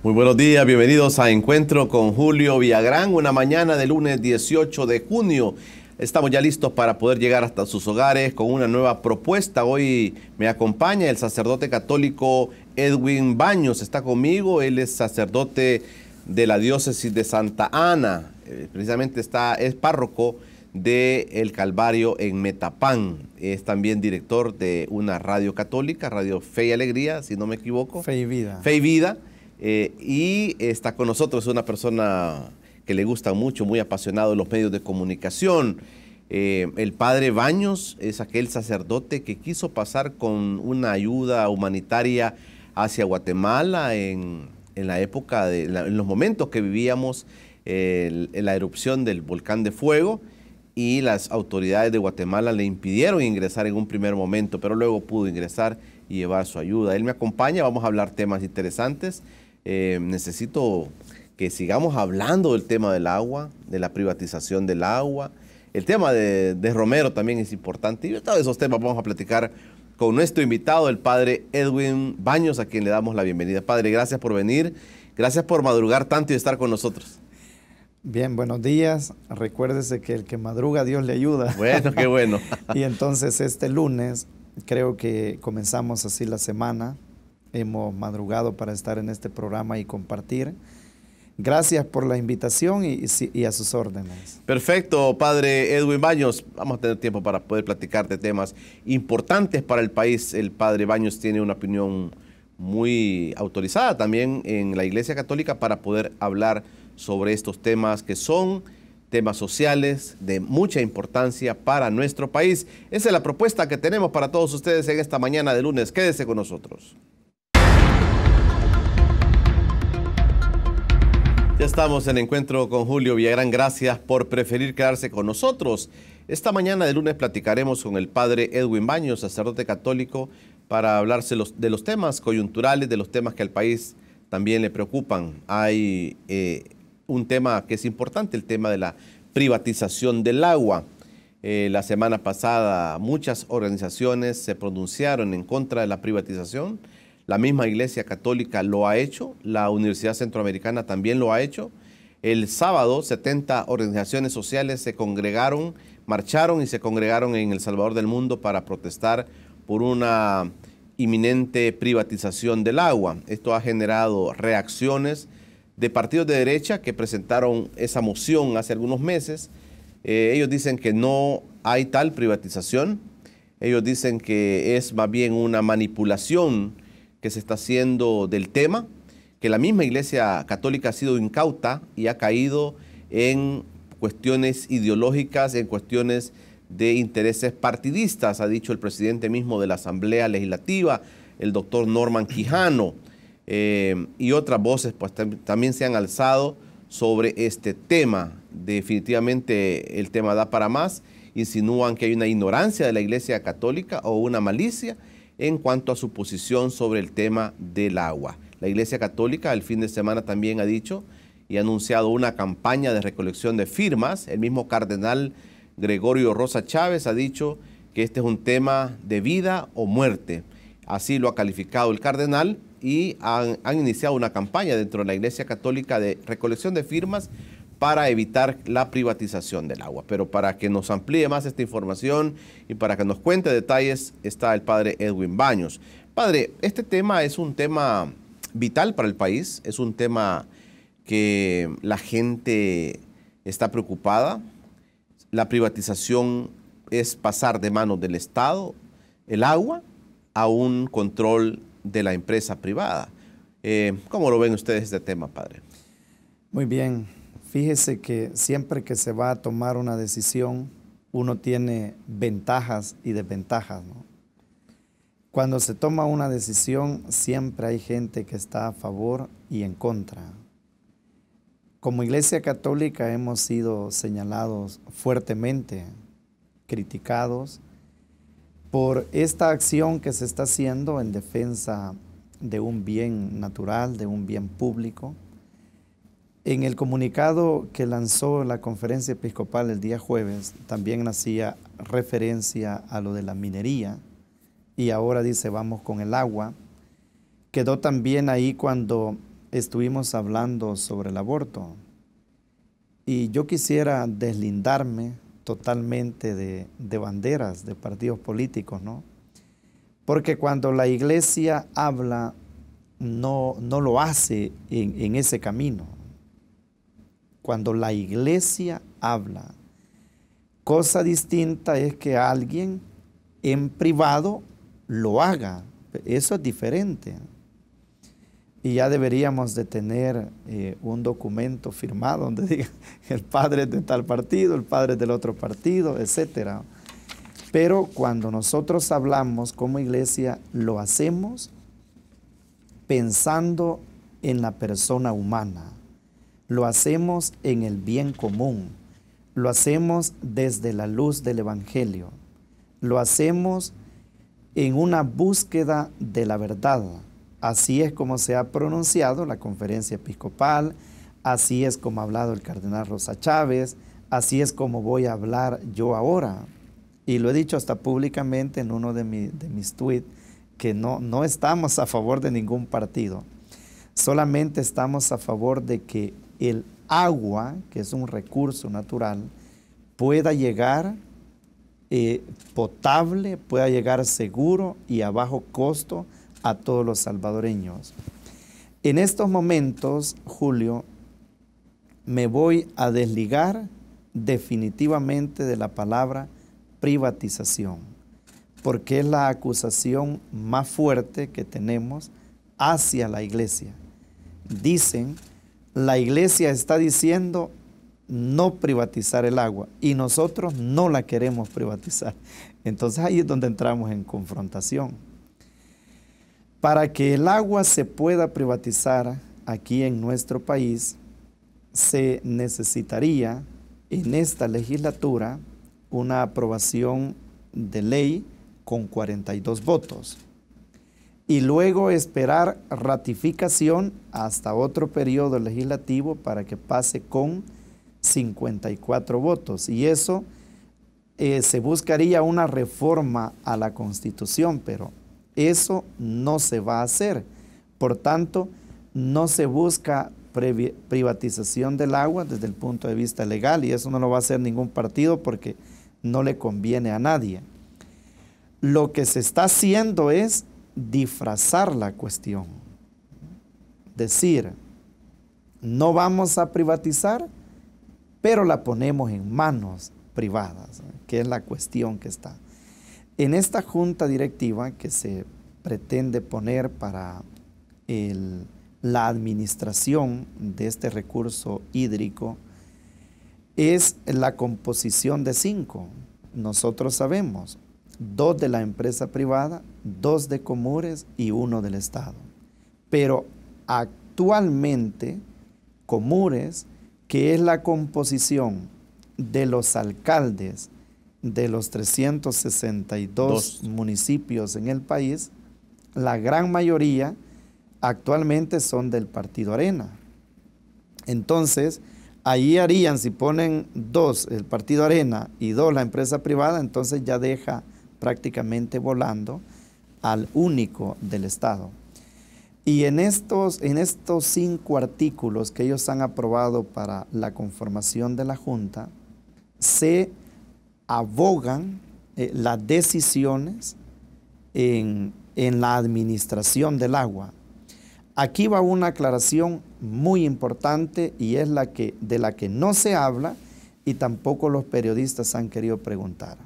Muy buenos días, bienvenidos a Encuentro con Julio Villagrán, una mañana de lunes 18 de junio. Estamos ya listos para poder llegar hasta sus hogares con una nueva propuesta. Hoy me acompaña el sacerdote católico Edwin Baños, está conmigo, él es sacerdote de la diócesis de Santa Ana, precisamente es párroco de El Calvario en Metapán, es también director de una radio católica, Radio Fe y Alegría, si no me equivoco. Fe y Vida. Fe y Vida. Y está con nosotros una persona que le gusta mucho, muy apasionado de los medios de comunicación. El padre Baños es aquel sacerdote que quiso pasar con una ayuda humanitaria hacia Guatemala en la época, en los momentos que vivíamos en la erupción del volcán de fuego, y las autoridades de Guatemala le impidieron ingresar en un primer momento, pero luego pudo ingresar y llevar su ayuda. Él me acompaña, vamos a hablar temas interesantes. Necesito que sigamos hablando del tema del agua, de la privatización del agua. El tema de Romero también es importante. Y de todos esos temas vamos a platicar con nuestro invitado, el padre Edwin Baños, a quien le damos la bienvenida. Padre, gracias por venir, gracias por madrugar tanto y estar con nosotros. Bien, buenos días. Recuérdese que el que madruga, Dios le ayuda. Bueno, qué bueno. Y entonces este lunes, creo que comenzamos así la semana. Hemos madrugado para estar en este programa y compartir. Gracias por la invitación y a sus órdenes. Perfecto, padre Edwin Baños. Vamos a tener tiempo para poder platicar de temas importantes para el país. El padre Baños tiene una opinión muy autorizada también en la Iglesia Católica para poder hablar sobre estos temas que son temas sociales de mucha importancia para nuestro país. Esa es la propuesta que tenemos para todos ustedes en esta mañana de lunes. Quédese con nosotros. Ya estamos en Encuentro con Julio Villagrán. Gracias por preferir quedarse con nosotros. Esta mañana de lunes platicaremos con el padre Edwin Baños, sacerdote católico, para hablarse de los temas coyunturales, de los temas que al país también le preocupan. Hay un tema que es importante, el tema de la privatización del agua. La semana pasada muchas organizaciones se pronunciaron en contra de la privatización. La misma Iglesia Católica lo ha hecho, la Universidad Centroamericana también lo ha hecho. El sábado 70 organizaciones sociales se congregaron, marcharon y se congregaron en El Salvador del Mundo para protestar por una inminente privatización del agua. Esto ha generado reacciones de partidos de derecha que presentaron esa moción hace algunos meses. Ellos dicen que no hay tal privatización. Ellos dicen que es más bien una manipulación que se está haciendo del tema, que la misma Iglesia Católica ha sido incauta y ha caído en cuestiones ideológicas, en cuestiones de intereses partidistas, ha dicho el presidente mismo de la Asamblea Legislativa, el doctor Norman Quijano. Y otras voces pues también se han alzado sobre este tema. Definitivamente el tema da para más. Insinúan que hay una ignorancia de la Iglesia Católica o una malicia en cuanto a su posición sobre el tema del agua. La Iglesia Católica el fin de semana también ha dicho y ha anunciado una campaña de recolección de firmas. El mismo cardenal Gregorio Rosa Chávez ha dicho que este es un tema de vida o muerte. Así lo ha calificado el cardenal y han iniciado una campaña dentro de la Iglesia Católica de recolección de firmas para evitar la privatización del agua. Pero para que nos amplíe más esta información y para que nos cuente detalles está el padre Edwin Baños. Padre, este tema es un tema vital para el país, es un tema que la gente está preocupada. La privatización es pasar de manos del Estado el agua a un control de la empresa privada. ¿Cómo lo ven ustedes este tema, padre? Muy bien. Fíjese que siempre que se va a tomar una decisión, uno tiene ventajas y desventajas, ¿no? Cuando se toma una decisión, siempre hay gente que está a favor y en contra. Como Iglesia Católica hemos sido señalados fuertemente, criticados por esta acción que se está haciendo en defensa de un bien natural, de un bien público. En el comunicado que lanzó la Conferencia Episcopal el día jueves, también hacía referencia a lo de la minería y ahora dice vamos con el agua. Quedó también ahí cuando estuvimos hablando sobre el aborto y yo quisiera deslindarme totalmente de banderas, de partidos políticos, ¿no? Porque cuando la iglesia habla, no lo hace en ese camino. Cuando la iglesia habla, cosa distinta es que alguien en privado lo haga. Eso es diferente. Y ya deberíamos de tener un documento firmado donde diga el padre es de tal partido, el padre es del otro partido, etc. Pero cuando nosotros hablamos como iglesia, lo hacemos pensando en la persona humana. Lo hacemos en el bien común. Lo hacemos desde la luz del Evangelio. Lo hacemos en una búsqueda de la verdad. Así es como se ha pronunciado la conferencia episcopal, así es como ha hablado el cardenal Rosa Chávez, así es como voy a hablar yo ahora. Y lo he dicho hasta públicamente en uno de mis tweets, que no estamos a favor de ningún partido. Solamente estamos a favor de que el agua, que es un recurso natural, pueda llegar potable, pueda llegar seguro y a bajo costo a todos los salvadoreños. En estos momentos, Julio, me voy a desligar definitivamente de la palabra privatización, porque es la acusación más fuerte que tenemos hacia la iglesia. Dicen, la iglesia está diciendo no privatizar el agua y nosotros no la queremos privatizar. Entonces ahí es donde entramos en confrontación. Para que el agua se pueda privatizar aquí en nuestro país, se necesitaría en esta legislatura una aprobación de ley con 42 votos y luego esperar ratificación hasta otro periodo legislativo para que pase con 54 votos. Y eso se buscaría una reforma a la Constitución, pero eso no se va a hacer. Por tanto, no se busca privatización del agua desde el punto de vista legal y eso no lo va a hacer ningún partido porque no le conviene a nadie. Lo que se está haciendo es disfrazar la cuestión. Decir, no vamos a privatizar, pero la ponemos en manos privadas, que es la cuestión que está. En esta junta directiva que se pretende poner para la administración de este recurso hídrico, es la composición de 5. Nosotros sabemos, 2 de la empresa privada, 2 de Comures y 1 del Estado. Pero actualmente, Comures, que es la composición de los alcaldes de los 362 municipios en el país, la gran mayoría actualmente son del Partido Arena. Entonces, ahí harían, si ponen 2 el Partido Arena y 2 la empresa privada, entonces ya deja prácticamente volando al único del Estado. Y en estos 5 artículos que ellos han aprobado para la conformación de la Junta, se abogan las decisiones en la administración del agua. Aquí va una aclaración muy importante y es de la que no se habla y tampoco los periodistas han querido preguntar.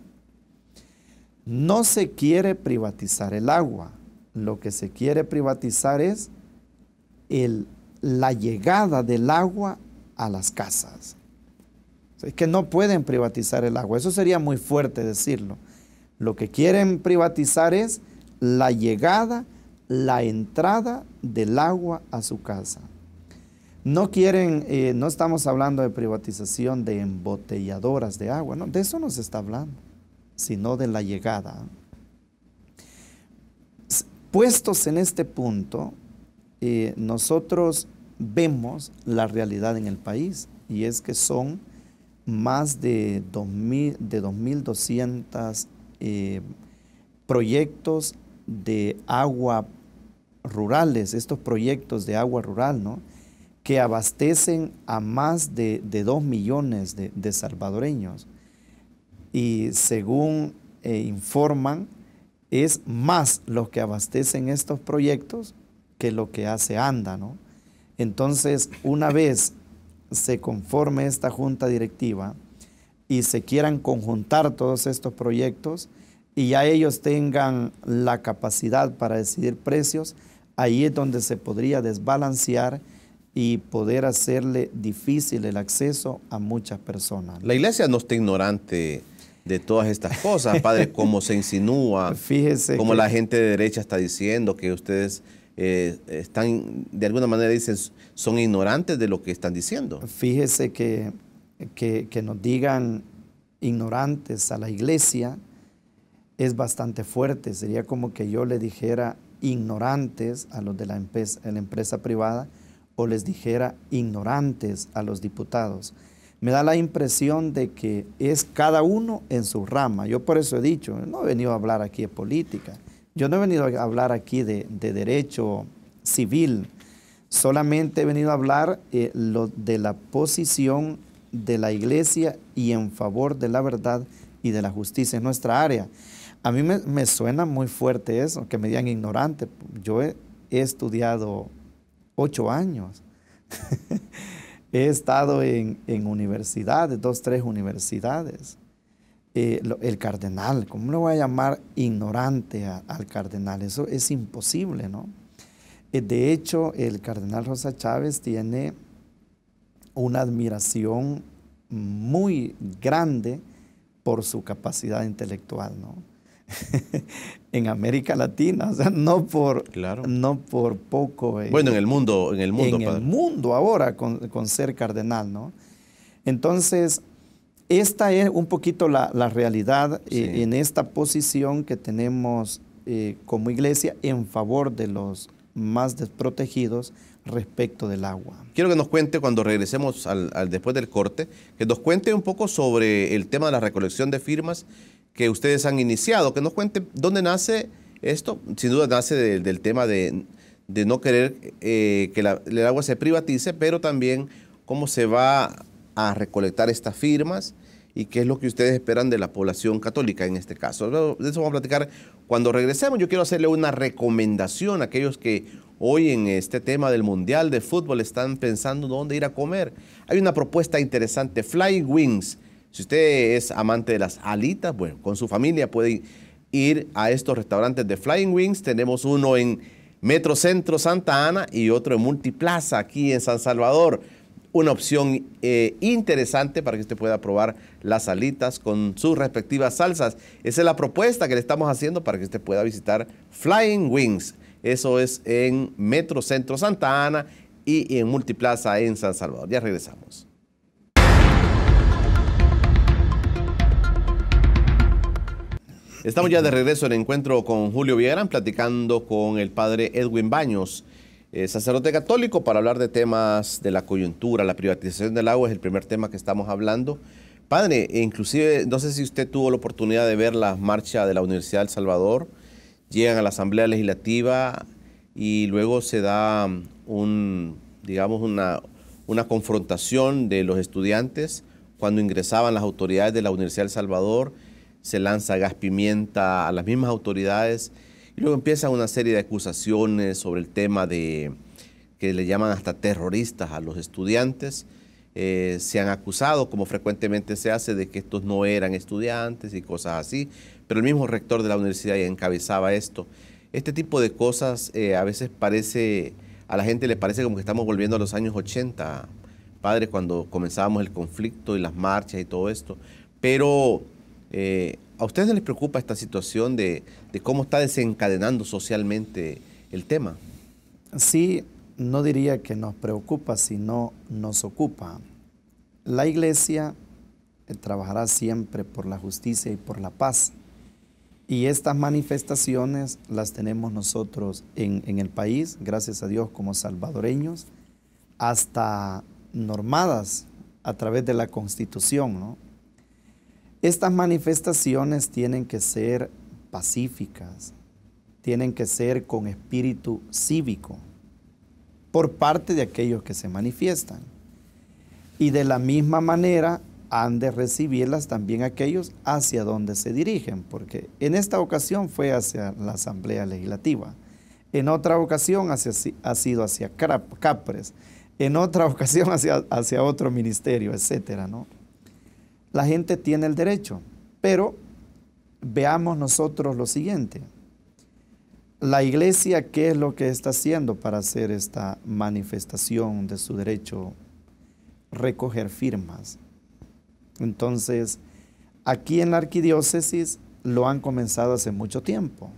No se quiere privatizar el agua. Lo que se quiere privatizar es la llegada del agua a las casas. Es que no pueden privatizar el agua. Eso sería muy fuerte decirlo. Lo que quieren privatizar es la llegada, la entrada del agua a su casa. No quieren, no estamos hablando de privatización de embotelladoras de agua, no, de eso no se está hablando, sino de la llegada. Puestos en este punto, nosotros vemos la realidad en el país y es que son más de 2.200 proyectos de agua rurales, estos proyectos de agua rural, ¿no?, que abastecen a más de 2 millones de salvadoreños. Y según informan, es más los que abastecen estos proyectos que lo que hace ANDA, ¿no? Entonces, una vez se conforme esta junta directiva y se quieran conjuntar todos estos proyectos y ya ellos tengan la capacidad para decidir precios, ahí es donde se podría desbalancear y poder hacerle difícil el acceso a muchas personas. La iglesia no está ignorante de todas estas cosas, padre, como se insinúa, Fíjese como que la gente de derecha está diciendo que ustedes están, de alguna manera dicen, son ignorantes de lo que están diciendo. Fíjese que nos digan ignorantes a la iglesia es bastante fuerte. Sería como que yo le dijera ignorantes a los de la empresa privada, o les dijera ignorantes a los diputados. Me da la impresión de que es cada uno en su rama. Yo por eso he dicho, no he venido a hablar aquí de política, yo no he venido a hablar aquí de derecho civil, solamente he venido a hablar de la posición de la iglesia y en favor de la verdad y de la justicia en nuestra área. A mí me suena muy fuerte eso, que me digan ignorante. Yo he estudiado 8 años. He estado en universidades, 2, 3 universidades. El cardenal, ¿cómo le voy a llamar ignorante al cardenal? Eso es imposible, ¿no? De hecho, el cardenal Rosa Chávez tiene una admiración muy grande por su capacidad intelectual, ¿no? En América Latina, o sea, no por poco. Bueno, en el mundo, padre. El mundo ahora con ser cardenal, ¿no? Entonces, esta es un poquito la realidad en esta posición que tenemos como iglesia en favor de los más desprotegidos respecto del agua. Quiero que nos cuente, cuando regresemos después del corte, que nos cuente un poco sobre el tema de la recolección de firmas que ustedes han iniciado, que nos cuente dónde nace esto. Sin duda nace del tema de no querer que el agua se privatice, pero también cómo se va a recolectar estas firmas y qué es lo que ustedes esperan de la población católica en este caso. De eso vamos a platicar cuando regresemos. Yo quiero hacerle una recomendación a aquellos que hoy en este tema del Mundial de Fútbol están pensando dónde ir a comer. Hay una propuesta interesante, Flying Wings. Si usted es amante de las alitas, bueno, con su familia puede ir a estos restaurantes de Flying Wings. Tenemos uno en Metro Centro Santa Ana y otro en Multiplaza aquí en San Salvador. Una opción interesante para que usted pueda probar las alitas con sus respectivas salsas. Esa es la propuesta que le estamos haciendo para que usted pueda visitar Flying Wings. Eso es en Metro Centro Santa Ana y en Multiplaza en San Salvador. Ya regresamos. Estamos ya de regreso en Encuentro con Julio Villagrán, platicando con el padre Edwin Baños, sacerdote católico, para hablar de temas de la coyuntura. La privatización del agua es el primer tema que estamos hablando. Padre, inclusive, no sé si usted tuvo la oportunidad de ver la marcha de la Universidad de El Salvador. Llegan a la Asamblea Legislativa y luego se da una confrontación de los estudiantes. Cuando ingresaban las autoridades de la Universidad de El Salvador, se lanza gas pimienta a las mismas autoridades y luego empieza una serie de acusaciones sobre el tema de que le llaman hasta terroristas a los estudiantes. Se han acusado, como frecuentemente se hace, de que estos no eran estudiantes y cosas así, pero el mismo rector de la universidad ya encabezaba esto. Este tipo de cosas a veces a la gente le parece como que estamos volviendo a los años 80, padre, cuando comenzábamos el conflicto y las marchas y todo esto, pero ¿a ustedes les preocupa esta situación de cómo está desencadenando socialmente el tema? Sí, no diría que nos preocupa, sino nos ocupa. La iglesia trabajará siempre por la justicia y por la paz. Y estas manifestaciones las tenemos nosotros en el país, gracias a Dios, como salvadoreños, hasta normadas a través de la Constitución, ¿no? Estas manifestaciones tienen que ser pacíficas, tienen que ser con espíritu cívico por parte de aquellos que se manifiestan. Y de la misma manera han de recibirlas también aquellos hacia donde se dirigen, porque en esta ocasión fue hacia la Asamblea Legislativa, en otra ocasión ha sido hacia Capres, en otra ocasión hacia otro ministerio, etcétera, ¿no? La gente tiene el derecho, pero veamos nosotros lo siguiente. La iglesia, ¿qué es lo que está haciendo para hacer esta manifestación de su derecho? Recoger firmas. Entonces, aquí en la arquidiócesis lo han comenzado hace mucho tiempo,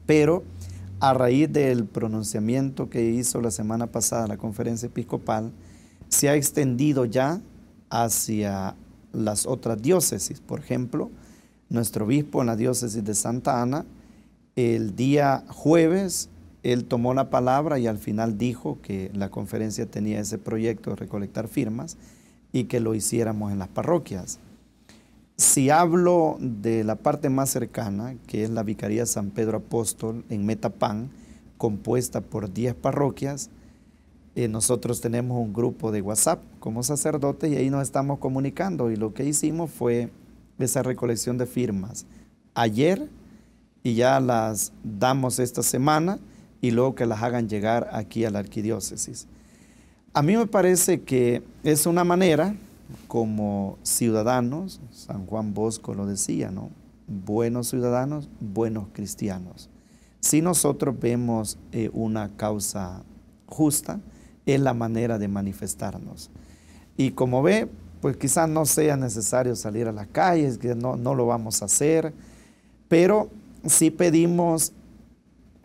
pero a raíz del pronunciamiento que hizo la semana pasada la conferencia episcopal, se ha extendido ya hacia las otras diócesis. Por ejemplo, nuestro obispo en la diócesis de Santa Ana, el día jueves, él tomó la palabra y al final dijo que la conferencia tenía ese proyecto de recolectar firmas y que lo hiciéramos en las parroquias. Si hablo de la parte más cercana, que es la Vicaría San Pedro Apóstol en Metapán, compuesta por 10 parroquias, nosotros tenemos un grupo de WhatsApp como sacerdotes y ahí nos estamos comunicando, y lo que hicimos fue esa recolección de firmas ayer y ya las damos esta semana y luego que las hagan llegar aquí a la arquidiócesis. A mí me parece que es una manera, como ciudadanos, San Juan Bosco lo decía, ¿no? Buenos ciudadanos, buenos cristianos. Si nosotros vemos una causa justa, es la manera de manifestarnos. Y como ve, pues quizás no sea necesario salir a las calles, que no lo vamos a hacer, pero sí pedimos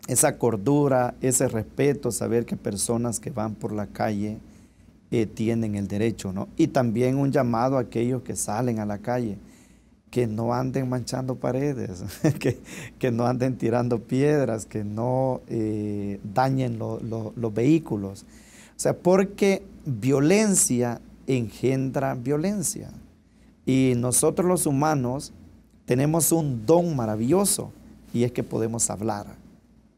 esa cordura, ese respeto, saber que personas que van por la calle tienen el derecho, ¿no? Y también un llamado a aquellos que salen a la calle, que no anden manchando paredes, que no anden tirando piedras, que no dañen los vehículos. O sea, porque violencia engendra violencia. Y nosotros los humanos tenemos un don maravilloso, y es que podemos hablar.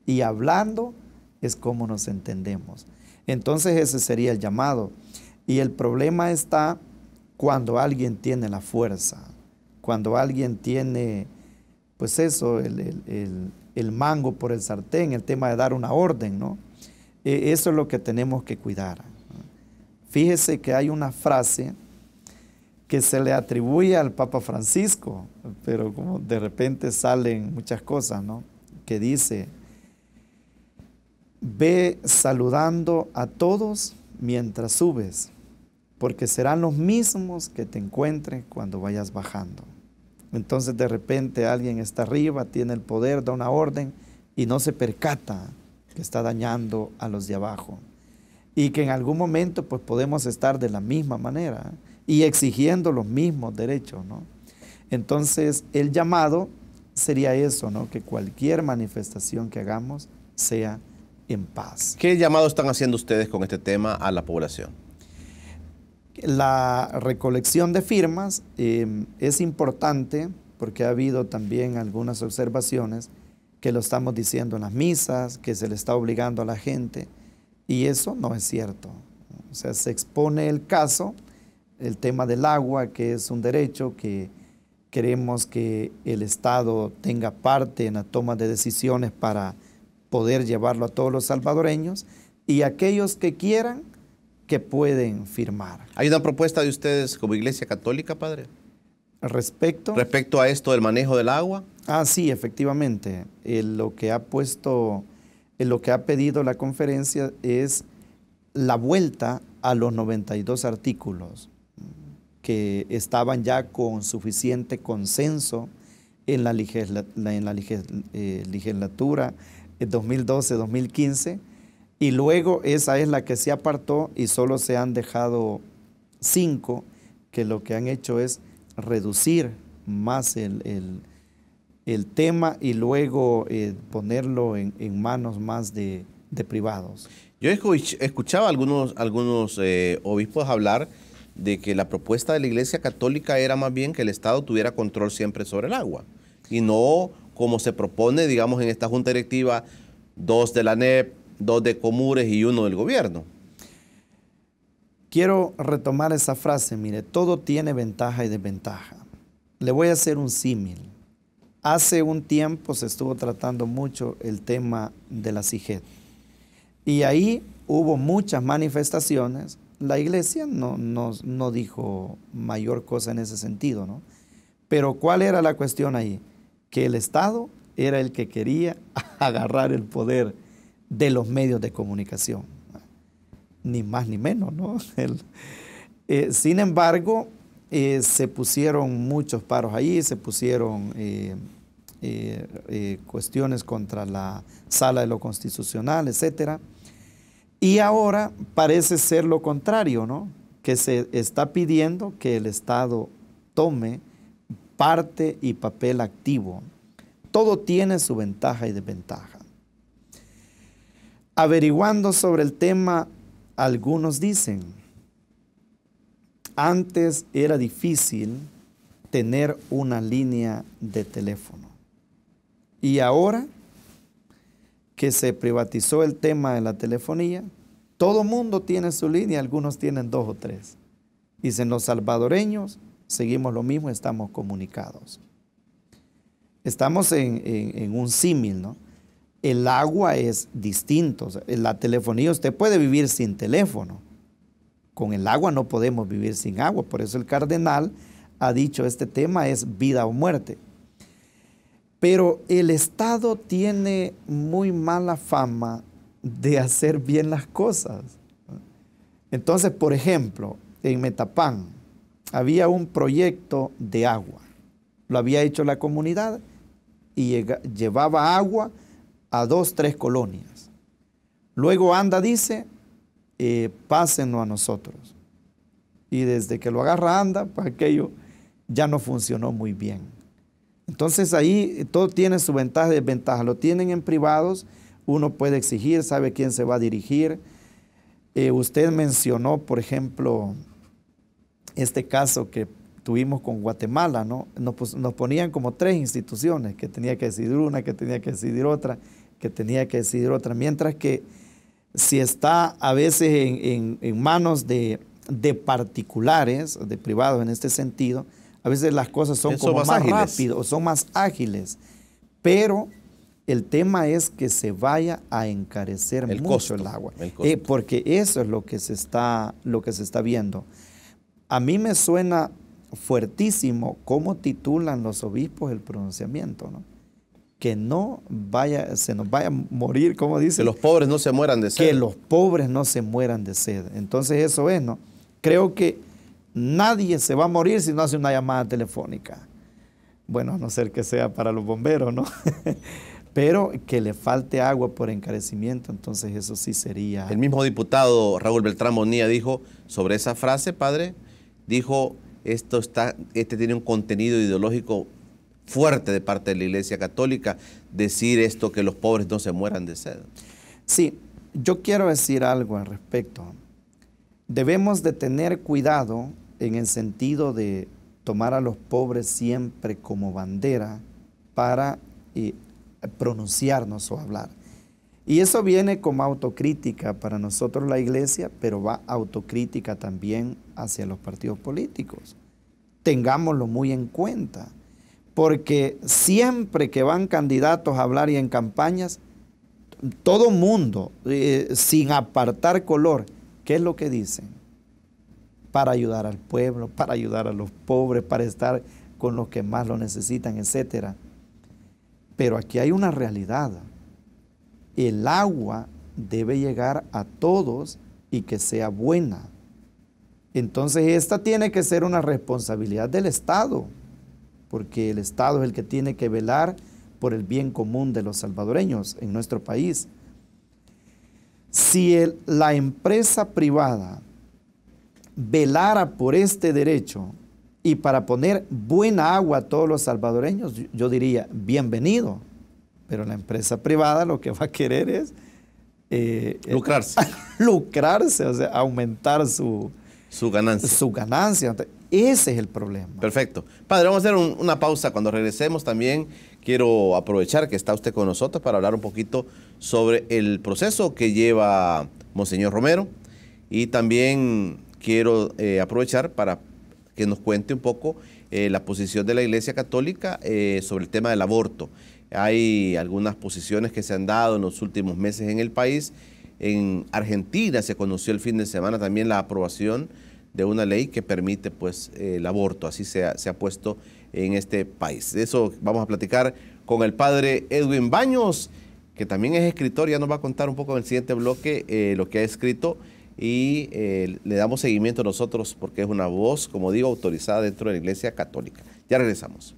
Y hablando es como nos entendemos. Entonces ese sería el llamado. Y el problema está cuando alguien tiene la fuerza, cuando alguien tiene, pues eso, el mango por el sartén, el tema de dar una orden, ¿no? Eso es lo que tenemos que cuidar. Fíjese que hay una frase que se le atribuye al Papa Francisco, pero como de repente salen muchas cosas, ¿no? Que dice: ve saludando a todos mientras subes, porque serán los mismos que te encuentren cuando vayas bajando. Entonces de repente alguien está arriba, tiene el poder, da una orden y no se percata que está dañando a los de abajo. Y que en algún momento pues podemos estar de la misma manera y exigiendo los mismos derechos, ¿no? Entonces el llamado sería eso, ¿no? Que cualquier manifestación que hagamos sea en paz. ¿Qué llamado están haciendo ustedes con este tema a la población? La recolección de firmas es importante porque ha habido también algunas observaciones que lo estamos diciendo en las misas, que se le está obligando a la gente, y eso no es cierto. O sea, se expone el caso, el tema del agua, que es un derecho que queremos que el Estado tenga parte en la toma de decisiones para poder llevarlo a todos los salvadoreños, y aquellos que quieran, que pueden firmar. ¿Hay una propuesta de ustedes como Iglesia Católica, padre? Respecto a esto del manejo del agua. Sí, efectivamente. Lo que ha pedido la conferencia es la vuelta a los 92 artículos que estaban ya con suficiente consenso en la legislatura 2012-2015, y luego esa es la que se apartó y solo se han dejado 5, que lo que han hecho es reducir más el tema y luego ponerlo en manos más de privados. Yo escuchaba a algunos obispos hablar de que la propuesta de la Iglesia Católica era más bien que el Estado tuviera control siempre sobre el agua y no como se propone, digamos, en esta junta directiva, 2 de la ANEP, 2 de Comures y 1 del gobierno. Quiero retomar esa frase, mire, todo tiene ventaja y desventaja. Le voy a hacer un símil. Hace un tiempo se estuvo tratando mucho el tema de la CIGED y ahí hubo muchas manifestaciones. La iglesia no dijo mayor cosa en ese sentido, ¿no? Pero ¿cuál era la cuestión ahí? Que el Estado era el que quería agarrar el poder de los medios de comunicación. Ni más ni menos, ¿no? Sin embargo, se pusieron muchos paros ahí, se pusieron cuestiones contra la Sala de lo Constitucional, etcétera. Y ahora parece ser lo contrario, ¿no? Que se está pidiendo que el Estado tome parte y papel activo. Todo tiene su ventaja y desventaja. Averiguando sobre el tema, algunos dicen, antes era difícil tener una línea de teléfono y ahora que se privatizó el tema de la telefonía, todo mundo tiene su línea, algunos tienen 2 o 3. Dicen los salvadoreños, seguimos lo mismo, estamos comunicados. Estamos en un símil, ¿no? El agua es distinto. O sea, la telefonía, usted puede vivir sin teléfono. Con el agua no podemos vivir sin agua. Por eso el cardenal ha dicho, este tema es vida o muerte. Pero el Estado tiene muy mala fama de hacer bien las cosas. Entonces, por ejemplo, en Metapán había un proyecto de agua. Lo había hecho la comunidad y llevaba agua a 2, 3 colonias. Luego ANDA dice, pásenlo a nosotros. Y desde que lo agarra ANDA, pues aquello ya no funcionó muy bien. Entonces ahí todo tiene su ventaja y desventaja. Lo tienen en privados, uno puede exigir, sabe quién se va a dirigir. Usted mencionó, por ejemplo, este caso que tuvimos con Guatemala, ¿no? Nos ponían como 3 instituciones, que tenía que decidir una, que tenía que decidir otra, que tenía que decidir otra, mientras que si está a veces en manos de particulares, de privados en este sentido, a veces las cosas son como más rápidas o son más ágiles, pero el tema es que se vaya a encarecer mucho el agua, porque eso es lo que se está viendo. A mí me suena fuertísimo cómo titulan los obispos el pronunciamiento, ¿no? Que se nos vaya a morir, como dice. Que los pobres no se mueran de sed. Que los pobres no se mueran de sed. Entonces eso es, ¿no? Creo que nadie se va a morir si no hace una llamada telefónica. Bueno, a no ser que sea para los bomberos, ¿no? Pero que le falte agua por encarecimiento, entonces eso sí sería... El mismo diputado Raúl Beltrán Bonilla dijo sobre esa frase, padre, dijo, este tiene un contenido ideológico fuerte de parte de la Iglesia Católica, decir esto, que los pobres no se mueran de sed. Sí, yo quiero decir algo al respecto. Debemos de tener cuidado en el sentido de tomar a los pobres siempre como bandera para pronunciarnos o hablar. Y eso viene como autocrítica para nosotros la iglesia, pero va autocrítica también hacia los partidos políticos. Tengámoslo muy en cuenta, porque siempre que van candidatos a hablar y en campañas, todo mundo, sin apartar color, ¿qué es lo que dicen? Para ayudar al pueblo, para ayudar a los pobres, para estar con los que más lo necesitan, etcétera. Pero aquí hay una realidad. El agua debe llegar a todos y que sea buena. Entonces esta tiene que ser una responsabilidad del Estado, porque el Estado es el que tiene que velar por el bien común de los salvadoreños en nuestro país. Si la empresa privada velara por este derecho y para poner buena agua a todos los salvadoreños, yo diría bienvenido. Pero la empresa privada lo que va a querer es lucrarse. Lucrarse, o sea, aumentar su ganancia. Su ganancia. Ese es el problema. Perfecto. Padre, vamos a hacer una pausa. Cuando regresemos también quiero aprovechar que está usted con nosotros para hablar un poquito sobre el proceso que lleva Monseñor Romero, y también quiero aprovechar para que nos cuente un poco la posición de la Iglesia Católica sobre el tema del aborto. Hay algunas posiciones que se han dado en los últimos meses en el país. En Argentina se conoció el fin de semana también la aprobación de una ley que permite pues el aborto. Así se ha puesto en este país. De eso vamos a platicar con el padre Edwin Baños, que también es escritor. Ya nos va a contar un poco en el siguiente bloque lo que ha escrito, y le damos seguimiento nosotros porque es una voz, como digo, autorizada dentro de la Iglesia Católica. Ya regresamos.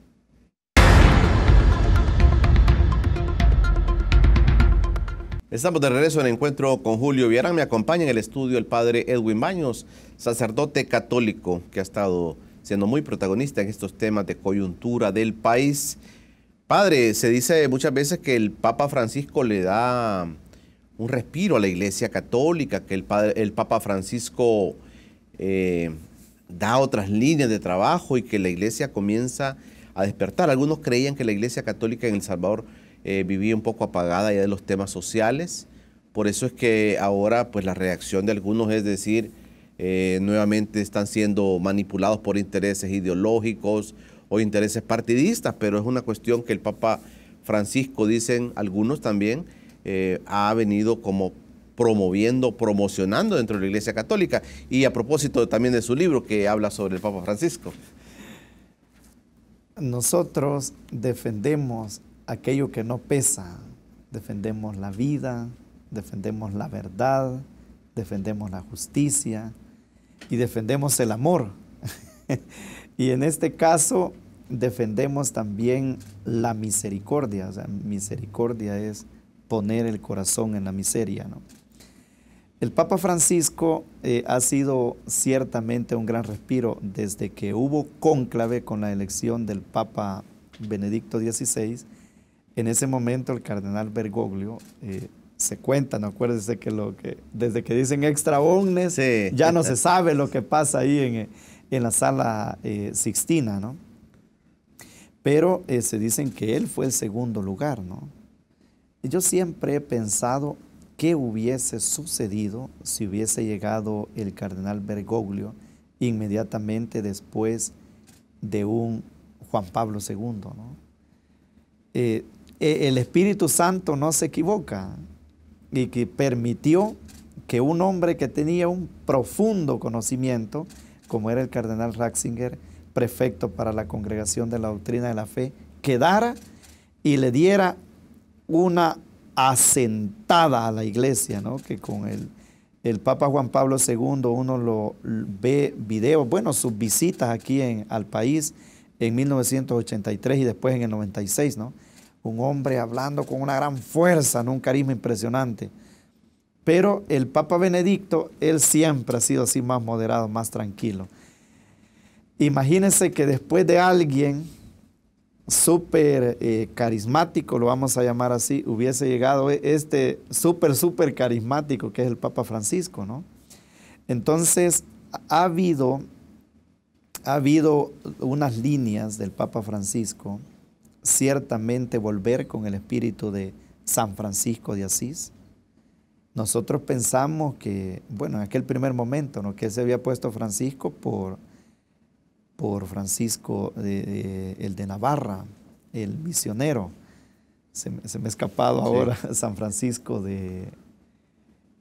Estamos de regreso en Encuentro con Julio Villarán. Me acompaña en el estudio el padre Edwin Baños, sacerdote católico que ha estado siendo muy protagonista en estos temas de coyuntura del país. Padre, se dice muchas veces que el Papa Francisco le da un respiro a la Iglesia Católica, que el Papa Francisco da otras líneas de trabajo y que la Iglesia comienza a despertar. Algunos creían que la Iglesia Católica en El Salvador vivía un poco apagada ya de los temas sociales. Por eso es que ahora pues la reacción de algunos es decir, nuevamente están siendo manipulados por intereses ideológicos o intereses partidistas, pero es una cuestión que el Papa Francisco, dicen algunos también, ha venido como promocionando dentro de la Iglesia Católica. Y a propósito también de su libro que habla sobre el Papa Francisco. Nosotros defendemos aquello que no pesa, defendemos la vida, defendemos la verdad, defendemos la justicia y defendemos el amor. Y en este caso defendemos también la misericordia. O sea, misericordia es poner el corazón en la miseria, ¿no? El Papa Francisco ha sido ciertamente un gran respiro desde que hubo cónclave con la elección del Papa Benedicto XVI. En ese momento el cardenal Bergoglio, se cuenta, ¿no? Acuérdense que desde que dicen extra omnes, sí, ya no se sabe lo que pasa ahí en la sala Sixtina, ¿no? Pero se dicen que él fue el segundo lugar, ¿no? Y yo siempre he pensado qué hubiese sucedido si hubiese llegado el cardenal Bergoglio inmediatamente después de un Juan Pablo II, ¿no? El Espíritu Santo no se equivoca y que permitió que un hombre que tenía un profundo conocimiento, como era el cardenal Ratzinger, prefecto para la Congregación de la Doctrina de la Fe, quedara y le diera una asentada a la iglesia, ¿no? Que con el Papa Juan Pablo II uno lo ve videos, bueno, sus visitas aquí al país en 1983 y después en el 96, ¿no? Un hombre hablando con una gran fuerza, ¿no? Un carisma impresionante. Pero el Papa Benedicto, él siempre ha sido así más moderado, más tranquilo. Imagínense que después de alguien súper carismático, lo vamos a llamar así, hubiese llegado este súper carismático que es el Papa Francisco, ¿no? Entonces, ha habido unas líneas del Papa Francisco, ciertamente volver con el espíritu de San Francisco de Asís. Nosotros pensamos que, bueno, en aquel primer momento, ¿no?, que se había puesto Francisco por Francisco el de Navarra, el misionero. Se me ha escapado ahora, San Francisco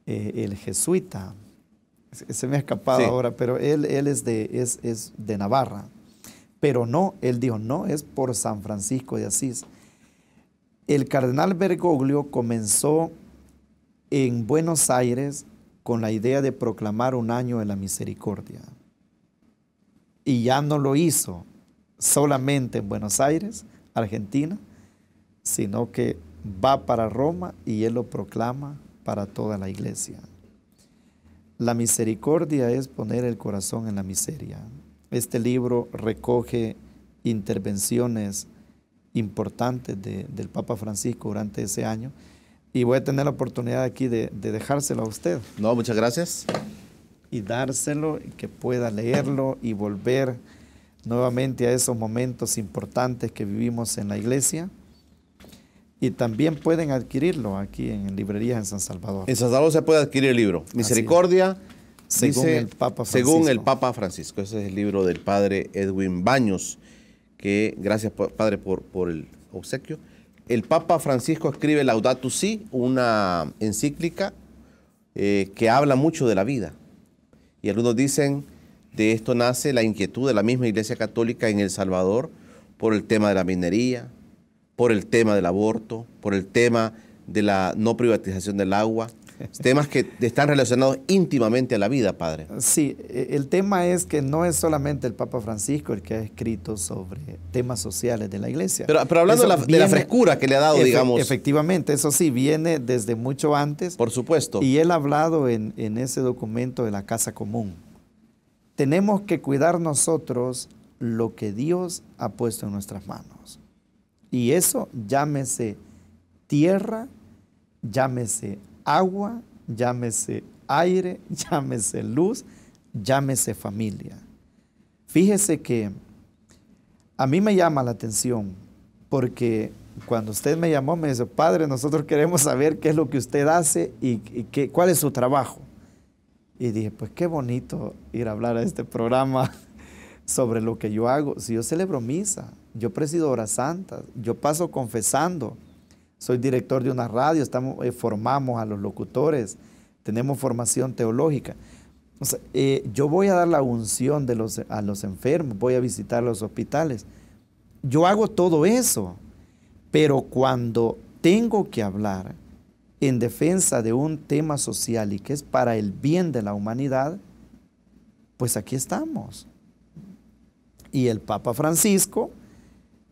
el jesuita. Se me ha escapado ahora, pero él es de Navarra. Pero no, él dijo, no, es por San Francisco de Asís. El cardenal Bergoglio comenzó en Buenos Aires con la idea de proclamar un año de la misericordia. Y ya no lo hizo solamente en Buenos Aires, Argentina, sino que va para Roma y él lo proclama para toda la iglesia. La misericordia es poner el corazón en la miseria. Este libro recoge intervenciones importantes del Papa Francisco durante ese año y voy a tener la oportunidad aquí de dejárselo a usted. No, muchas gracias. y dárselo, y que pueda leerlo y volver nuevamente a esos momentos importantes que vivimos en la iglesia. Y también pueden adquirirlo aquí en librerías en San Salvador. En San Salvador se puede adquirir el libro. Misericordia, según el Papa Francisco. Según el Papa Francisco. Ese es el libro del padre Edwin Baños, que gracias, padre, por el obsequio. El Papa Francisco escribe Laudato Si, una encíclica que habla mucho de la vida. Y algunos dicen, de esto nace la inquietud de la misma Iglesia Católica en El Salvador por el tema de la minería, por el tema del aborto, por el tema de la no privatización del agua, temas que están relacionados íntimamente a la vida, padre. Sí, el tema es que no es solamente el Papa Francisco el que ha escrito sobre temas sociales de la iglesia. Pero hablando de la frescura que le ha dado, digamos. Efectivamente, eso sí, viene desde mucho antes. Por supuesto. Y él ha hablado en ese documento de la casa común. Tenemos que cuidar nosotros lo que Dios ha puesto en nuestras manos. Y eso, llámese tierra, llámese agua, llámese aire, llámese luz, llámese familia. Fíjese que a mí me llama la atención porque cuando usted me llamó me dice, padre, nosotros queremos saber qué es lo que usted hace y cuál es su trabajo. Y dije, pues qué bonito ir a hablar a este programa sobre lo que yo hago. Si yo celebro misa, yo presido horas santas, yo paso confesando, soy director de una radio, formamos a los locutores, tenemos formación teológica. O sea, yo voy a dar la unción a los enfermos, voy a visitar los hospitales. Yo hago todo eso, pero cuando tengo que hablar en defensa de un tema social y que es para el bien de la humanidad, pues aquí estamos. Y el Papa Francisco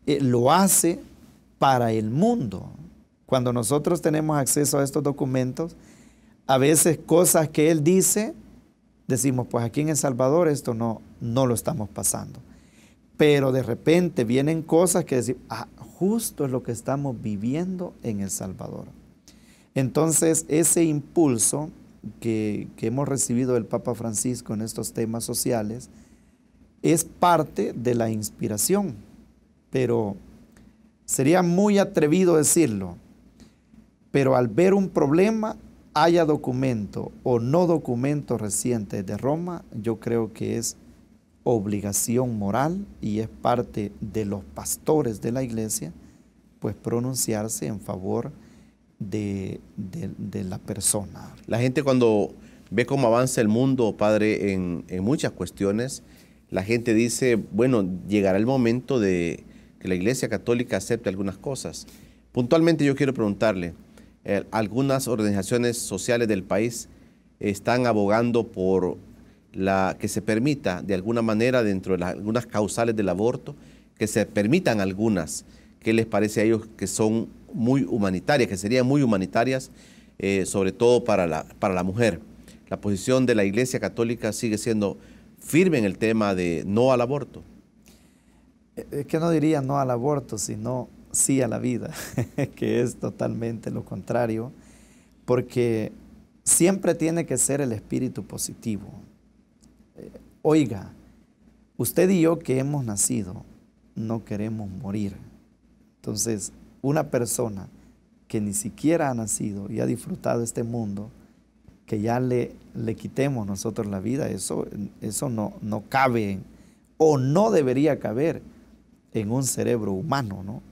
lo hace para el mundo. Cuando nosotros tenemos acceso a estos documentos, a veces cosas que él dice, decimos, pues aquí en El Salvador esto no lo estamos pasando. Pero de repente vienen cosas que decimos, justo es lo que estamos viviendo en El Salvador. Entonces, ese impulso que hemos recibido del Papa Francisco en estos temas sociales es parte de la inspiración, pero sería muy atrevido decirlo, pero al ver un problema, haya documento o no documento reciente de Roma, yo creo que es obligación moral y es parte de los pastores de la iglesia, pues pronunciarse en favor de la persona. La gente cuando ve cómo avanza el mundo, padre, en muchas cuestiones, la gente dice, bueno, llegará el momento de que la Iglesia Católica acepte algunas cosas. Puntualmente yo quiero preguntarle, algunas organizaciones sociales del país están abogando por que se permita de alguna manera dentro de algunas causales del aborto, que se permitan algunas. ¿Qué les parece a ellos que son muy humanitarias, que serían muy humanitarias, sobre todo para la mujer? La posición de la Iglesia Católica sigue siendo firme en el tema de no al aborto. Es que no diría no al aborto, sino sí a la vida, que es totalmente lo contrario, porque siempre tiene que ser el espíritu positivo. Oiga, usted y yo que hemos nacido, no queremos morir. Entonces, una persona que ni siquiera ha nacido y ha disfrutado este mundo, que ya le quitemos nosotros la vida, eso no cabe o no debería caber en un cerebro humano, ¿no?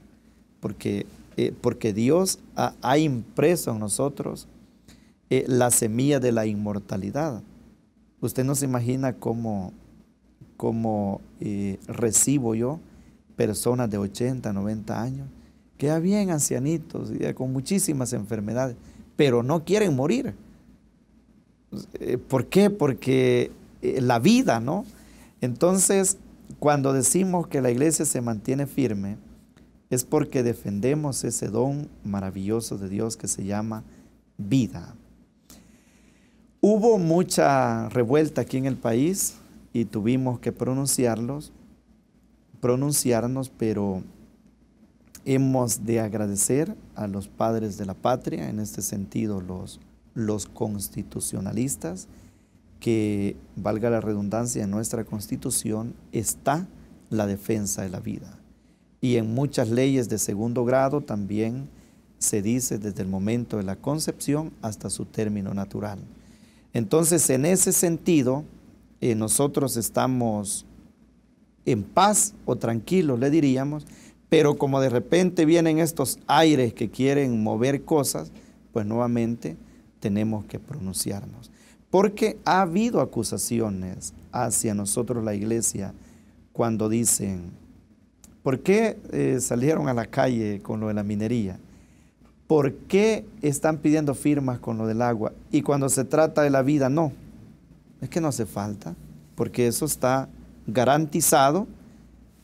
Porque Dios ha impreso en nosotros la semilla de la inmortalidad. Usted no se imagina cómo recibo yo personas de 80, 90 años, que ya bien ancianitos, ya con muchísimas enfermedades, pero no quieren morir. ¿Por qué? Porque la vida, ¿no? Entonces, cuando decimos que la iglesia se mantiene firme, es porque defendemos ese don maravilloso de Dios que se llama vida. Hubo mucha revuelta aquí en el país y tuvimos que pronunciarnos, pero hemos de agradecer a los padres de la patria, en este sentido los constitucionalistas, que, valga la redundancia, en nuestra Constitución está la defensa de la vida. Y en muchas leyes de segundo grado también se dice desde el momento de la concepción hasta su término natural. Entonces, en ese sentido, nosotros estamos en paz o tranquilos, le diríamos, pero como de repente vienen estos aires que quieren mover cosas, pues nuevamente tenemos que pronunciarnos. Porque ha habido acusaciones hacia nosotros la iglesia cuando dicen, ¿por qué salieron a la calle con lo de la minería? ¿Por qué están pidiendo firmas con lo del agua? Y cuando se trata de la vida, no. Es que no hace falta, porque eso está garantizado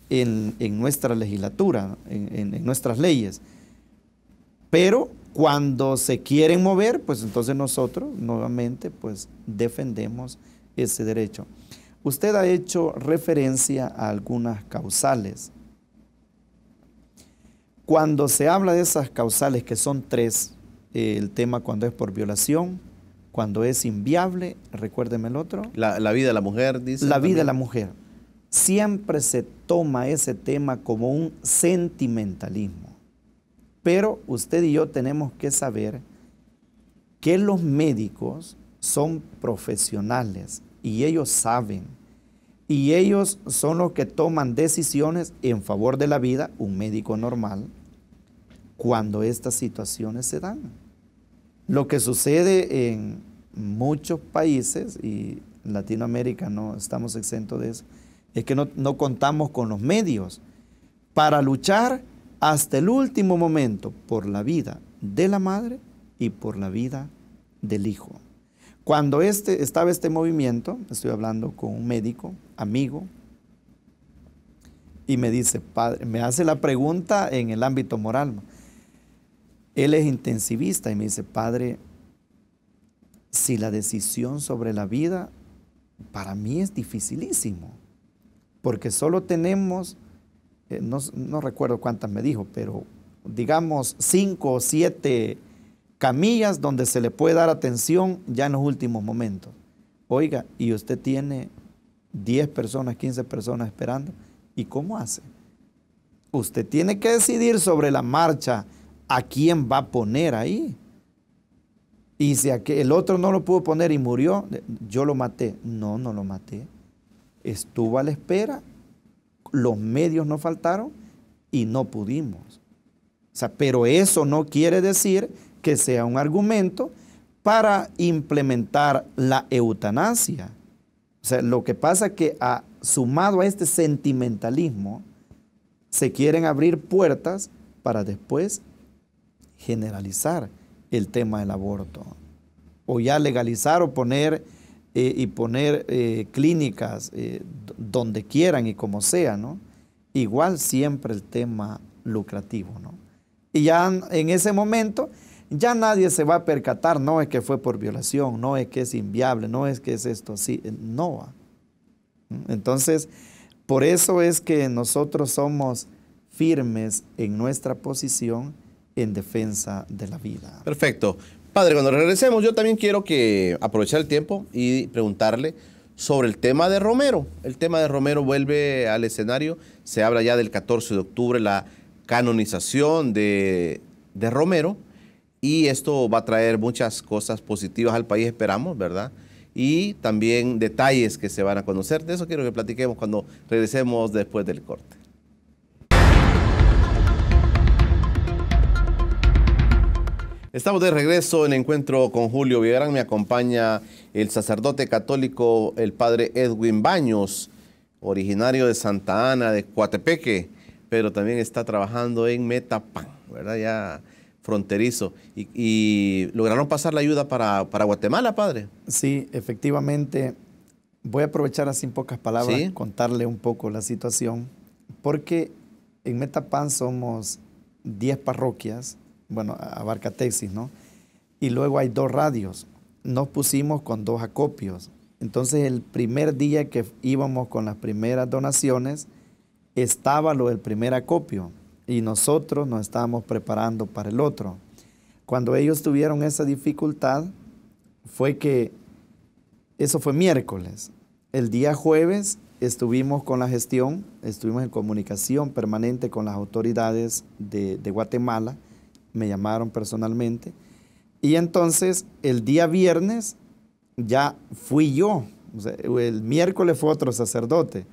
en nuestra legislatura, en nuestras leyes. Pero cuando se quieren mover, pues entonces nosotros nuevamente pues defendemos ese derecho. Usted ha hecho referencia a algunas causales. Cuando se habla de esas causales, que son tres, el tema cuando es por violación, cuando es inviable, recuérdeme el otro. La vida de la mujer, dice. La vida de la mujer. Siempre se toma ese tema como un sentimentalismo. Pero usted y yo tenemos que saber que los médicos son profesionales y ellos saben. Y ellos son los que toman decisiones en favor de la vida, un médico normal, cuando estas situaciones se dan. Lo que sucede en muchos países, y Latinoamérica no estamos exentos de eso, es que no contamos con los medios para luchar hasta el último momento por la vida de la madre y por la vida del hijo. Cuando estaba este movimiento, estoy hablando con un médico, amigo, y me dice, padre, me hace la pregunta en el ámbito moral. Él es intensivista y me dice, padre, si la decisión sobre la vida para mí es dificilísimo, porque solo tenemos, no recuerdo cuántas me dijo, pero digamos 5 o 7 camillas donde se le puede dar atención ya en los últimos momentos. Oiga, y usted tiene 10 personas, 15 personas esperando, ¿y cómo hace? Usted tiene que decidir sobre la marcha a quién va a poner ahí. Y si el otro no lo pudo poner y murió, yo lo maté. No, no lo maté. Estuvo a la espera, los medios no faltaron y no pudimos. O sea, pero eso no quiere decir que sea un argumento para implementar la eutanasia. O sea, lo que pasa es que sumado a este sentimentalismo, se quieren abrir puertas para después generalizar el tema del aborto. O ya legalizar o poner clínicas donde quieran y como sea, ¿no? Igual siempre el tema lucrativo, ¿no? Y ya en ese momento ya nadie se va a percatar, no es que fue por violación, no es que es inviable, no es que es esto así, no va. Entonces, por eso es que nosotros somos firmes en nuestra posición en defensa de la vida. Perfecto. Padre, cuando regresemos, yo también quiero aprovechar el tiempo y preguntarle sobre el tema de Romero. El tema de Romero vuelve al escenario. Se habla ya del 14 de octubre, la canonización de Romero. Y esto va a traer muchas cosas positivas al país, esperamos, ¿verdad? Y también detalles que se van a conocer. De eso quiero que platiquemos cuando regresemos después del corte. Estamos de regreso en Encuentro con Julio Villagrán. Me acompaña el sacerdote católico, el padre Edwin Baños, originario de Santa Ana, de Coatepeque, pero también está trabajando en Metapán, ¿verdad? Ya fronterizo. ¿Y lograron pasar la ayuda para Guatemala, padre? Sí, efectivamente. Voy a aprovechar así en pocas palabras, ¿sí?, contarle un poco la situación, porque en Metapán somos 10 parroquias, bueno, abarca Texas, ¿no? Y luego hay 2 radios. Nos pusimos con 2 acopios. Entonces, el primer día que íbamos con las primeras donaciones, estaba lo del primer acopio y nosotros nos estábamos preparando para el otro. Cuando ellos tuvieron esa dificultad, fue que Eso fue miércoles. El día jueves estuvimos con la gestión, estuvimos en comunicación permanente con las autoridades de Guatemala, me llamaron personalmente, y entonces el día viernes ya fui yo, o sea, el miércoles fue otro sacerdote,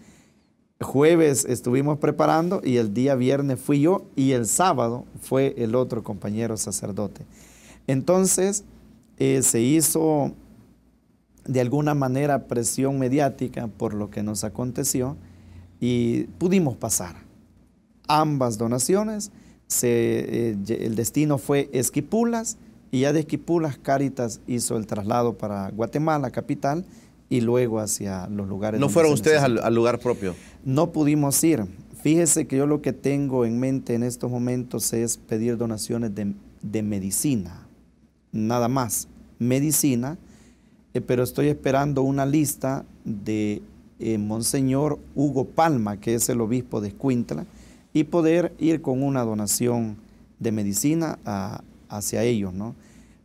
jueves estuvimos preparando y el día viernes fui yo y el sábado fue el otro compañero sacerdote. Entonces se hizo de alguna manera presión mediática por lo que nos aconteció y pudimos pasar. Ambas donaciones, el destino fue Esquipulas y ya de Esquipulas Cáritas hizo el traslado para Guatemala, capital, y luego hacia los lugares. ¿No fueron ustedes al lugar propio? No pudimos ir. Fíjese que yo lo que tengo en mente en estos momentos es pedir donaciones de medicina, nada más, medicina, pero estoy esperando una lista de Monseñor Hugo Palma, que es el obispo de Escuintla, y poder ir con una donación de medicina hacia ellos, ¿no?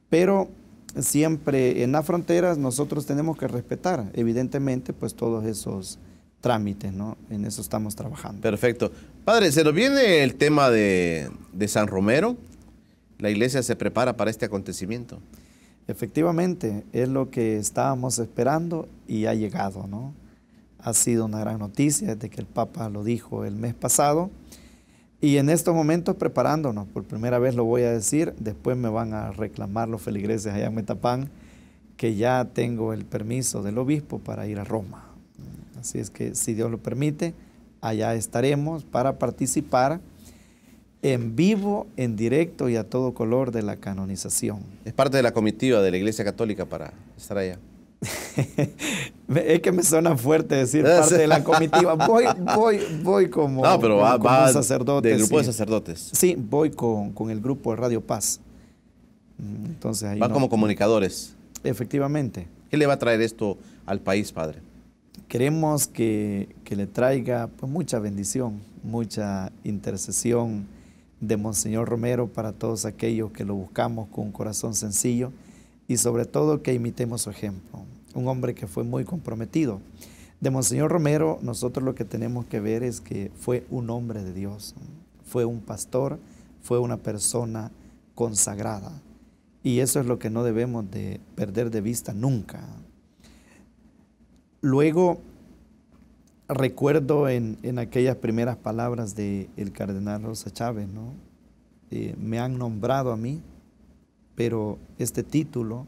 Pero siempre en las fronteras nosotros tenemos que respetar, evidentemente, pues todos esos trámites, ¿no? En eso estamos trabajando. Perfecto. Padre, se nos viene el tema de San Romero. La iglesia se prepara para este acontecimiento. Efectivamente, es lo que estábamos esperando y ha llegado, ¿no? Ha sido una gran noticia desde que el Papa lo dijo el mes pasado. Y en estos momentos preparándonos, por primera vez lo voy a decir, después me van a reclamar los feligreses allá en Metapán, que ya tengo el permiso del obispo para ir a Roma. Así es que, si Dios lo permite, allá estaremos para participar en vivo, en directo y a todo color de la canonización. Es parte de la comitiva de la Iglesia Católica para estar allá. Es que me suena fuerte decir parte de la comitiva. Voy como, no, pero como un sacerdote. Del grupo sí. de sacerdotes. Sí, voy con el grupo de Radio Paz. Entonces, ahí van como comunicadores. Efectivamente. ¿Qué le va a traer esto al país, padre? Queremos que le traiga pues, mucha bendición, mucha intercesión de Monseñor Romero para todos aquellos que lo buscamos con un corazón sencillo y sobre todo que imitemos su ejemplo. Un hombre que fue muy comprometido. De Monseñor Romero nosotros lo que tenemos que ver es que fue un hombre de Dios, fue un pastor, fue una persona consagrada y eso es lo que no debemos de perder de vista nunca. Luego recuerdo en aquellas primeras palabras del cardenal Rosa Chávez, ¿no? Me han nombrado a mí, pero este título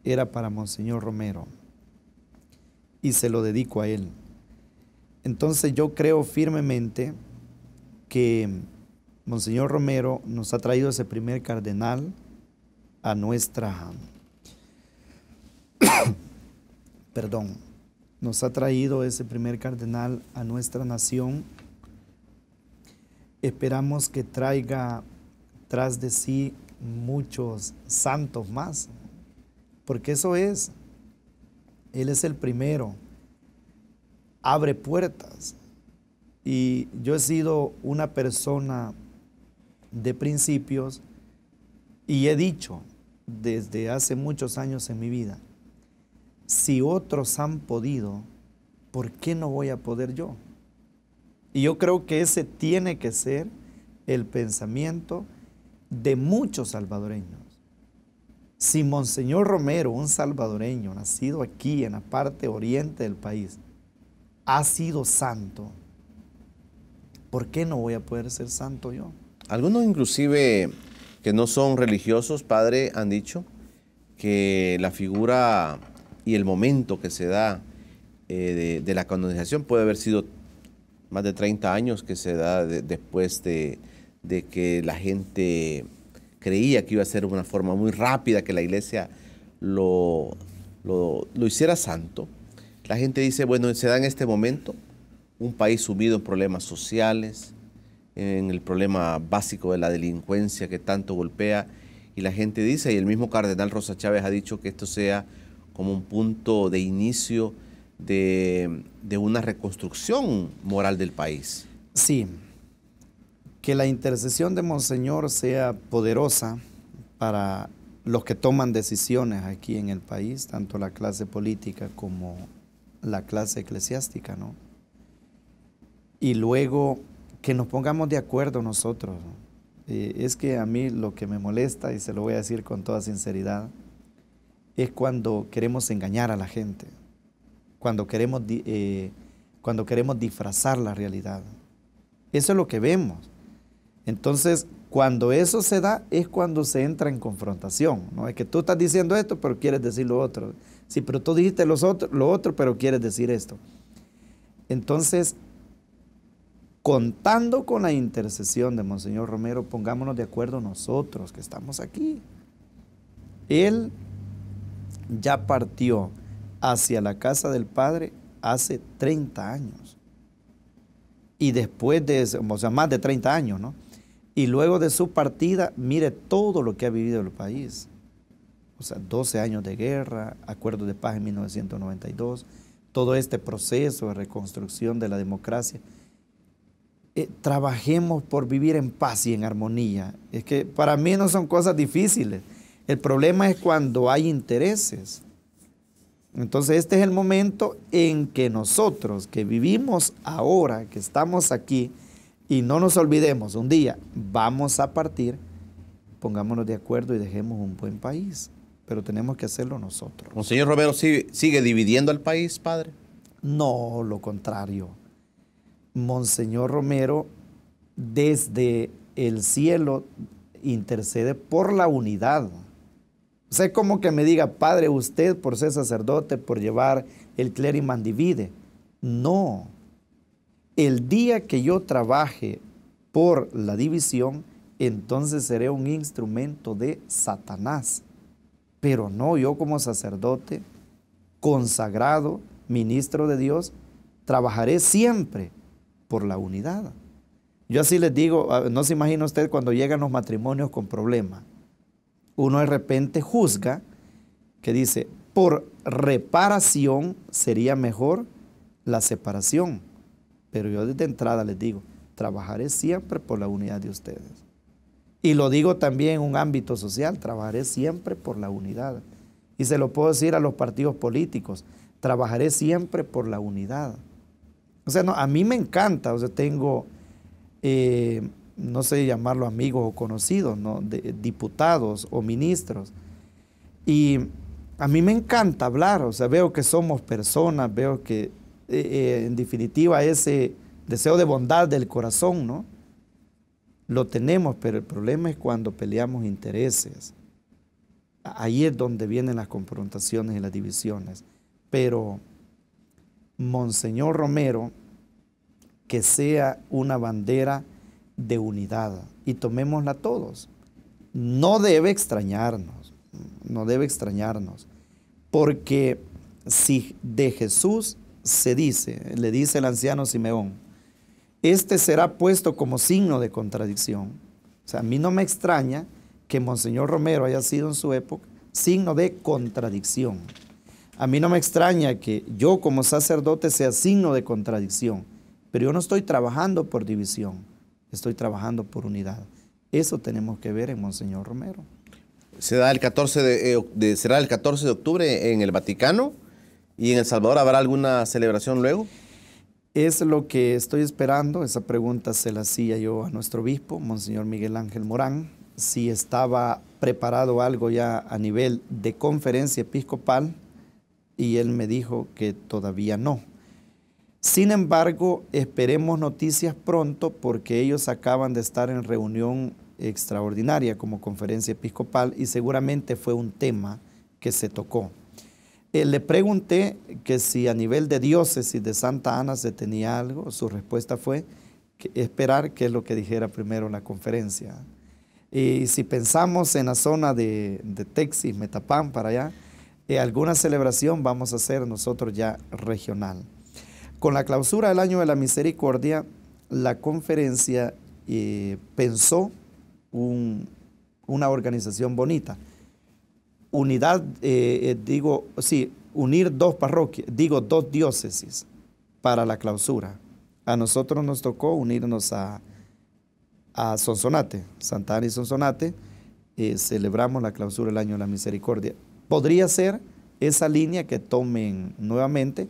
era para Monseñor Romero y se lo dedico a él. Entonces yo creo firmemente que Monseñor Romero nos ha traído ese primer cardenal a nuestra, nos ha traído ese primer cardenal a nuestra nación. Esperamos que traiga tras de sí muchos santos más, porque eso es, él es el primero, abre puertas. Y yo he sido una persona de principios y he dicho desde hace muchos años en mi vida, si otros han podido, ¿por qué no voy a poder yo? Y yo creo que ese tiene que ser el pensamiento de muchos salvadoreños. Si Monseñor Romero, un salvadoreño nacido aquí en la parte oriente del país, ha sido santo, ¿por qué no voy a poder ser santo yo? Algunos inclusive que no son religiosos, padre, han dicho que la figura y el momento que se da de la canonización puede haber sido más de 30 años que se da después de que la gente creía que iba a ser una forma muy rápida, que la iglesia lo hiciera santo. La gente dice, bueno, se da en este momento un país sumido en problemas sociales, en el problema básico de la delincuencia que tanto golpea, y la gente dice, y el mismo cardenal Rosa Chávez ha dicho que esto sea como un punto de inicio de una reconstrucción moral del país. Sí, que la intercesión de Monseñor sea poderosa para los que toman decisiones aquí en el país, tanto la clase política como la clase eclesiástica, ¿no? Y luego que nos pongamos de acuerdo nosotros, ¿no? Es que a mí lo que me molesta, y se lo voy a decir con toda sinceridad, es cuando queremos engañar a la gente, cuando queremos disfrazar la realidad. Eso es lo que vemos. Entonces, cuando eso se da, es cuando se entra en confrontación, ¿no? Es que tú estás diciendo esto, pero quieres decir lo otro. Sí, pero tú dijiste lo otro, pero quieres decir esto. Entonces, contando con la intercesión de Monseñor Romero, pongámonos de acuerdo nosotros que estamos aquí. Él ya partió hacia la casa del Padre hace 30 años. Y después de eso, o sea, más de 30 años, ¿no? Y luego de su partida, mire todo lo que ha vivido el país. O sea, 12 años de guerra, acuerdo de paz en 1992, todo este proceso de reconstrucción de la democracia. Trabajemos por vivir en paz y en armonía. Es que para mí no son cosas difíciles. El problema es cuando hay intereses. Entonces este es el momento en que nosotros que vivimos ahora, que estamos aquí, y no nos olvidemos, un día vamos a partir, pongámonos de acuerdo y dejemos un buen país. Pero tenemos que hacerlo nosotros. ¿Monseñor Romero sigue dividiendo al país, padre? No, lo contrario. Monseñor Romero desde el cielo intercede por la unidad. O sea, como que me diga, padre, usted por ser sacerdote, por llevar el clériman divide. No. El día que yo trabaje por la división, entonces seré un instrumento de Satanás. Pero no, yo como sacerdote, consagrado, ministro de Dios, trabajaré siempre por la unidad. Yo así les digo, no se imagina usted cuando llegan los matrimonios con problemas. Uno de repente juzga que dice, por reparación sería mejor la separación. Pero yo desde entrada les digo, trabajaré siempre por la unidad de ustedes. Y lo digo también en un ámbito social, trabajaré siempre por la unidad. Y se lo puedo decir a los partidos políticos, trabajaré siempre por la unidad. O sea, no, a mí me encanta, o sea, tengo, no sé llamarlo amigos o conocidos, ¿no? Diputados o ministros. Y a mí me encanta hablar, o sea, veo que somos personas, veo que en definitiva ese deseo de bondad del corazón, ¿no? Lo tenemos, pero el problema es cuando peleamos intereses. Ahí es donde vienen las confrontaciones y las divisiones. Pero Monseñor Romero, que sea una bandera de unidad y tomémosla todos. No debe extrañarnos, porque si de Jesús se dice, le dice el anciano Simeón, este será puesto como signo de contradicción. O sea, a mí no me extraña que Monseñor Romero haya sido en su época signo de contradicción. A mí no me extraña que yo como sacerdote sea signo de contradicción, pero yo no estoy trabajando por división, estoy trabajando por unidad. Eso tenemos que ver en Monseñor Romero. Será el 14 de octubre en el Vaticano, y en El Salvador habrá alguna celebración luego. Es lo que estoy esperando. Esa pregunta se la hacía yo a nuestro obispo, Monseñor Miguel Ángel Morán, si estaba preparado algo ya a nivel de conferencia episcopal, y él me dijo que todavía no. Sin embargo, esperemos noticias pronto porque ellos acaban de estar en reunión extraordinaria como conferencia episcopal y seguramente fue un tema que se tocó. Le pregunté que si a nivel de diócesis de Santa Ana se tenía algo. Su respuesta fue que esperar qué es lo que dijera primero la conferencia. Y si pensamos en la zona de Texas, Metapán, para allá, alguna celebración vamos a hacer nosotros ya regional. Con la clausura del Año de la Misericordia, la conferencia pensó una organización bonita. Unidad, unir dos parroquias, dos diócesis para la clausura. A nosotros nos tocó unirnos a Sonsonate, Santa Ana y Sonsonate, celebramos la clausura del Año de la Misericordia. Podría ser esa línea que tomen nuevamente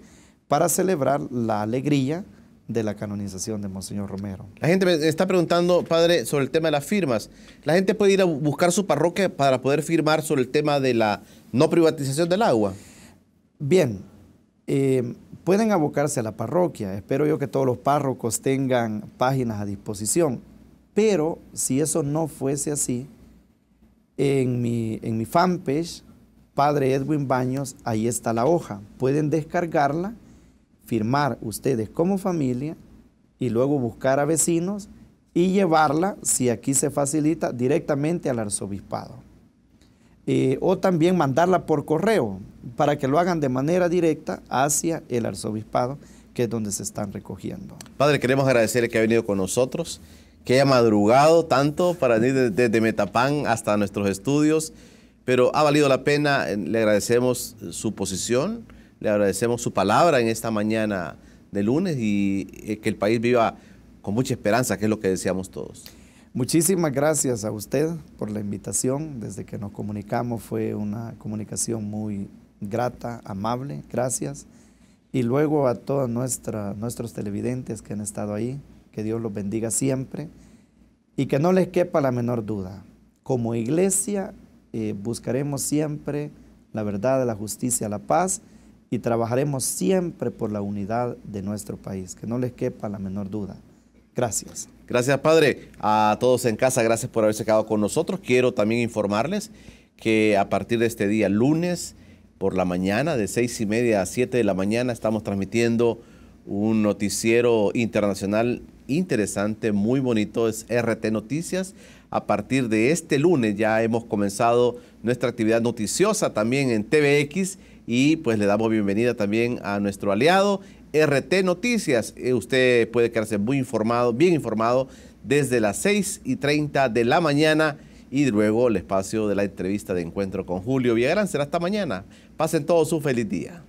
para celebrar la alegría de la canonización de Monseñor Romero. La gente me está preguntando, padre, sobre el tema de las firmas. ¿La gente puede ir a buscar su parroquia para poder firmar sobre el tema de la no privatización del agua? Bien, pueden abocarse a la parroquia. Espero yo que todos los párrocos tengan páginas a disposición. Pero si eso no fuese así, en mi fanpage, Padre Edwin Baños, ahí está la hoja. Pueden descargarla, firmar ustedes como familia y luego buscar a vecinos y llevarla, si aquí se facilita, directamente al arzobispado. O también mandarla por correo para que lo hagan de manera directa hacia el arzobispado, que es donde se están recogiendo. Padre, queremos agradecerle que ha venido con nosotros, que haya madrugado tanto para venir desde Metapán hasta nuestros estudios, pero ha valido la pena. Le agradecemos su posición, le agradecemos su palabra en esta mañana de lunes y que el país viva con mucha esperanza, que es lo que deseamos todos. Muchísimas gracias a usted por la invitación. Desde que nos comunicamos fue una comunicación muy grata, amable, gracias. Y luego a todos nuestros televidentes que han estado ahí, que Dios los bendiga siempre y que no les quepa la menor duda. Como iglesia buscaremos siempre la verdad, la justicia, la paz y trabajaremos siempre por la unidad de nuestro país. Que no les quepa la menor duda. Gracias. Gracias, padre. A todos en casa, gracias por haberse quedado con nosotros. Quiero también informarles que a partir de este día, lunes, por la mañana, de 6:30 a 7 de la mañana, estamos transmitiendo un noticiero internacional interesante, muy bonito, es RT Noticias. A partir de este lunes ya hemos comenzado nuestra actividad noticiosa también en TVX y pues le damos bienvenida también a nuestro aliado RT Noticias. Usted puede quedarse muy informado, bien informado desde las 6:30 de la mañana y luego el espacio de la entrevista de encuentro con Julio Villagrán será hasta mañana. Pasen todos un feliz día.